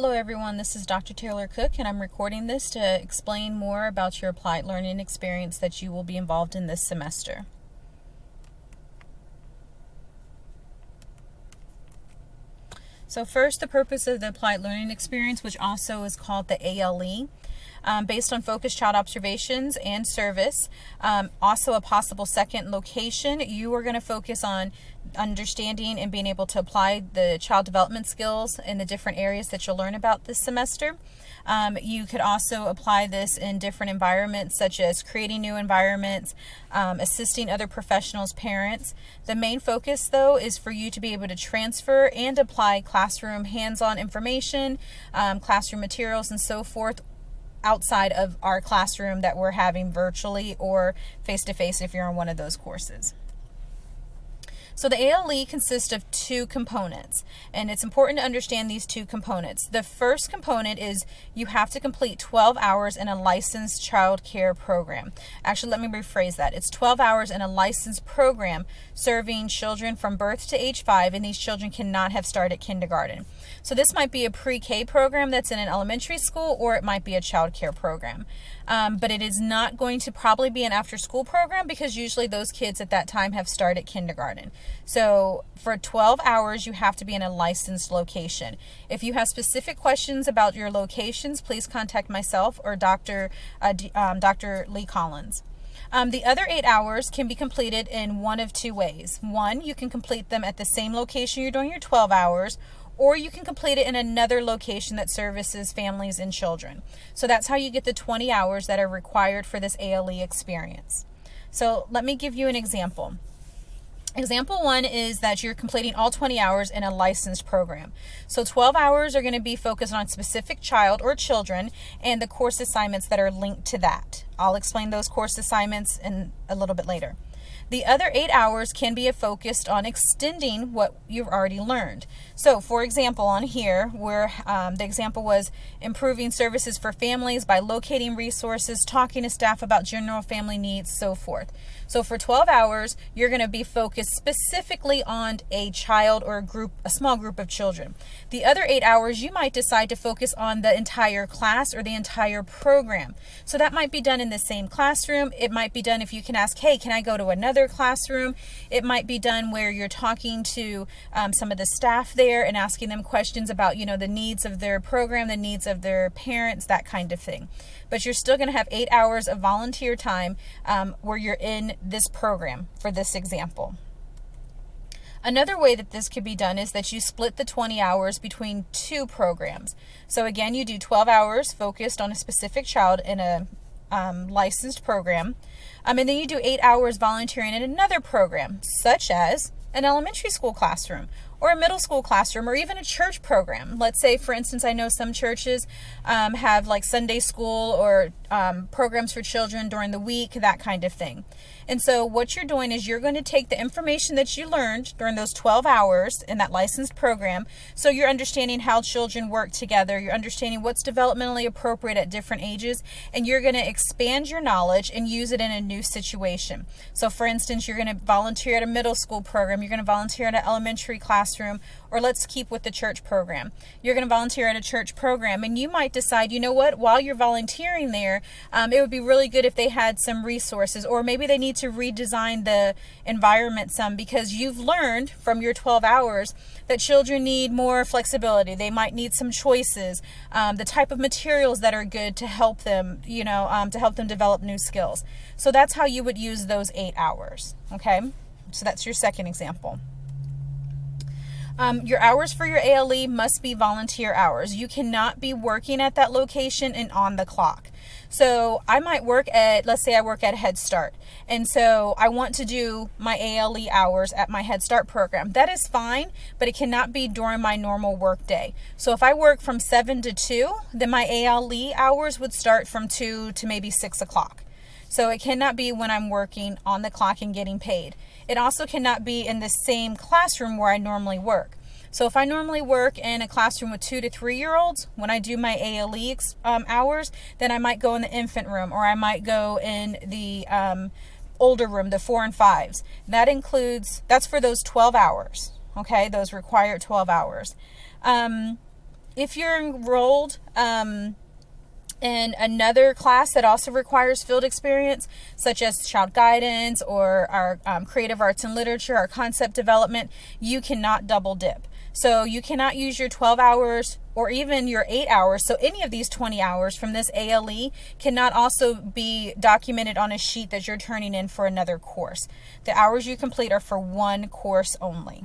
Hello everyone, this is Dr. Taylor Cook and I'm recording this to explain more about your applied learning experience that you will be involved in this semester. So first, the purpose of the applied learning experience, which also is called the ALE, based on focused child observations and service. Also a possible second location, you are going to focus on understanding and being able to apply the child development skills in the different areas that you'll learn about this semester. You could also apply this in different environments, such as creating new environments, assisting other professionals, parents. The main focus, though, is for you to be able to transfer and apply classroom hands-on information, classroom materials, and so forth outside of our classroom that we're having virtually or face-to-face if you're on one of those courses. So the ALE consists of two components, and it's important to understand these two components. The first component is you have to complete 12 hours in a licensed child care program. Actually, let me rephrase that. It's 12 hours in a licensed program serving children from birth to age 5, and these children cannot have started kindergarten. So this might be a pre-K program that's in an elementary school, or it might be a child care program. But it is not going to probably be an after-school program because usually those kids at that time have started kindergarten. So for 12 hours, you have to be in a licensed location. If you have specific questions about your locations, please contact myself or Dr. Lee Collins. The other 8 hours can be completed in one of two ways. One, you can complete them at the same location you're doing your 12 hours, or you can complete it in another location that services families and children. So that's how you get the 20 hours that are required for this ALE experience. So let me give you an example. Example one is that you're completing all 20 hours in a licensed program. So 12 hours are going to be focused on a specific child or children and the course assignments that are linked to that. I'll explain those course assignments in a little bit later. The other 8 hours can be focused on extending what you've already learned. So for example, on here, where the example was improving services for families by locating resources, talking to staff about general family needs, so forth. So for 12 hours, you're going to be focused specifically on a child or a small group of children. The other 8 hours, you might decide to focus on the entire class or the entire program. So that might be done in the same classroom. It might be done if you can ask, hey, can I go to another classroom? It might be done where you're talking to some of the staff there and asking them questions about, the needs of their program, the needs of their parents, that kind of thing. But you're still going to have 8 hours of volunteer time where you're in this program for this example. Another way that this could be done is that you split the 20 hours between two programs. So again, you do 12 hours focused on a specific child in a licensed program, and then you do 8 hours volunteering in another program, such as an elementary school classroom or a middle school classroom or even a church program. Let's say, for instance, I know some churches have like Sunday school or programs for children during the week, that kind of thing. And so what you're doing is you're going to take the information that you learned during those 12 hours in that licensed program. So you're understanding how children work together. You're understanding what's developmentally appropriate at different ages. And you're going to expand your knowledge and use it in a new situation. So for instance, you're going to volunteer at a middle school program. You're going to volunteer at an elementary classroom. Or let's keep with the church program. You're going to volunteer at a church program. And you might decide, while you're volunteering there, it would be really good if they had some resources, or maybe they need to redesign the environment some because you've learned from your 12 hours that children need more flexibility. They might need some choices, the type of materials that are good to help them, to help them develop new skills. So that's how you would use those 8 hours. Okay, so that's your second example. Your hours for your ALE must be volunteer hours. You cannot be working at that location and on the clock. So I might let's say I work at Head Start. And so I want to do my ALE hours at my Head Start program. That is fine, but it cannot be during my normal work day. So if I work from 7 to 2, then my ALE hours would start from 2 to maybe 6 o'clock. So it cannot be when I'm working on the clock and getting paid. It also cannot be in the same classroom where I normally work. So if I normally work in a classroom with 2 to 3-year-olds, when I do my ALE hours, then I might go in the infant room, or I might go in the older room, the 4 and 5s. That's for those 12 hours, okay, those required 12 hours. If you're enrolled in another class that also requires field experience, such as child guidance or our creative arts and literature, our concept development, you cannot double dip. So you cannot use your 12 hours or even your 8 hours. So any of these 20 hours from this ALE cannot also be documented on a sheet that you're turning in for another course. The hours you complete are for one course only.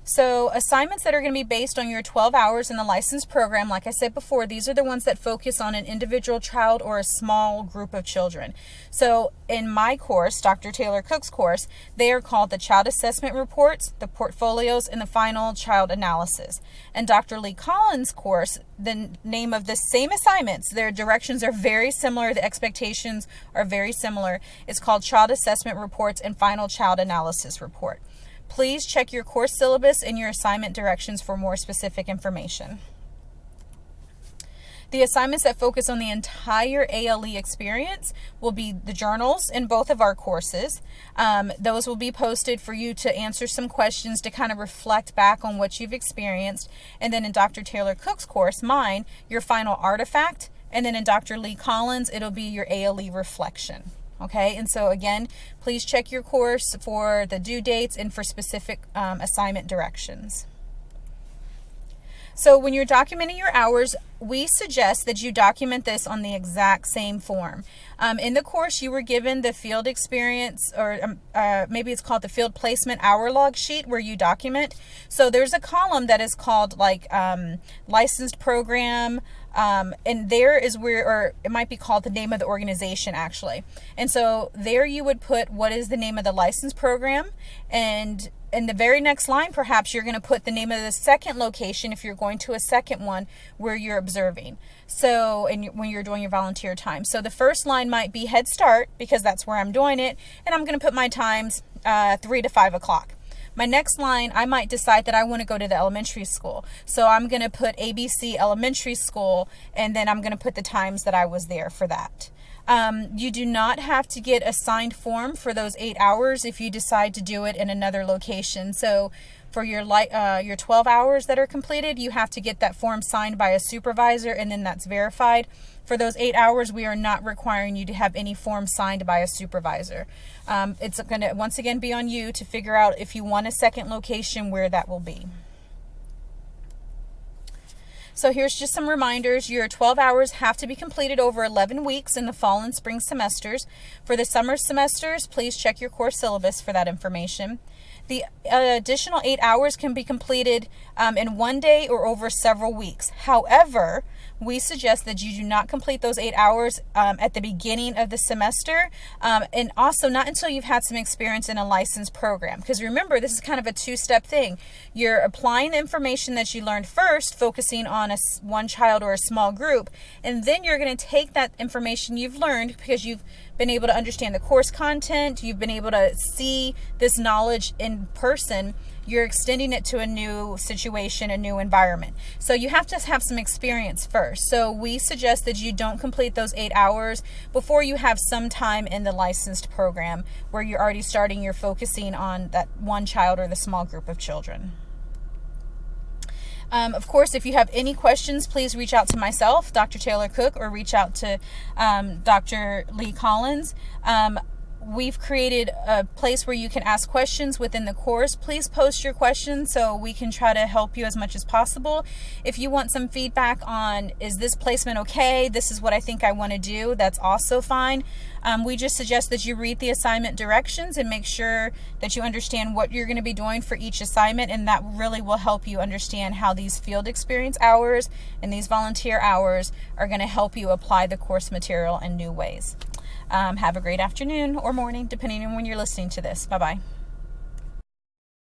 So assignments that are going to be based on your 12 hours in the licensed program, like I said before, these are the ones that focus on an individual child or a small group of children. So in my course, Dr. Taylor Cook's course, they are called the child assessment reports, the portfolios, and the final child analysis. And Dr. Lee Collins' course, the name of the same assignments, their directions are very similar, the expectations are very similar. It's called child assessment reports and final child analysis report. Please check your course syllabus and your assignment directions for more specific information. The assignments that focus on the entire ALE experience will be the journals in both of our courses. Those will be posted for you to answer some questions to kind of reflect back on what you've experienced. And then in Dr. Taylor Cook's course, mine, your final artifact. And then in Dr. Lee Collins, it'll be your ALE reflection. Okay, and so again, please check your course for the due dates and for specific assignment directions. So when you're documenting your hours, we suggest that you document this on the exact same form. In the course, you were given the field experience, or maybe it's called the field placement hour log sheet where you document. So there's a column that is called like licensed program, and there is where, or it might be called the name of the organization actually. And so there you would put what is the name of the licensed program, and in the very next line, perhaps you're going to put the name of the second location if you're going to a second one where you're observing. So, and when you're doing your volunteer time. So the first line might be Head Start because that's where I'm doing it, and I'm going to put my times 3 to 5 o'clock. My next line, I might decide that I want to go to the elementary school. So I'm going to put ABC Elementary School, and then I'm going to put the times that I was there for that. You do not have to get a signed form for those 8 hours if you decide to do it in another location. So for your 12 hours that are completed, you have to get that form signed by a supervisor, and then that's verified. For those 8 hours, we are not requiring you to have any form signed by a supervisor. It's going to once again be on you to figure out if you want a second location where that will be. So here's just some reminders. Your 12 hours have to be completed over 11 weeks in the fall and spring semesters. For the summer semesters, please check your course syllabus for that information. The additional 8 hours can be completed in one day or over several weeks. However, we suggest that you do not complete those 8 hours at the beginning of the semester, and also not until you've had some experience in a licensed program. Because remember, this is kind of a two-step thing. You're applying the information that you learned first, focusing on one child or a small group, and then you're going to take that information you've learned because you've been able to understand the course content, you've been able to see this knowledge in person, you're extending it to a new situation, a new environment. So you have to have some experience first. So we suggest that you don't complete those 8 hours before you have some time in the licensed program where you're already starting, you're focusing on that one child or the small group of children. Of course, if you have any questions, please reach out to myself, Dr. Taylor Cook, or reach out to Dr. Lee Collins. We've created a place where you can ask questions within the course. Please post your questions so we can try to help you as much as possible. If you want some feedback on, is this placement okay? This is what I think I want to do. That's also fine. We just suggest that you read the assignment directions and make sure that you understand what you're going to be doing for each assignment, and that really will help you understand how these field experience hours and these volunteer hours are going to help you apply the course material in new ways. Have a great afternoon or morning, depending on when you're listening to this. Bye-bye.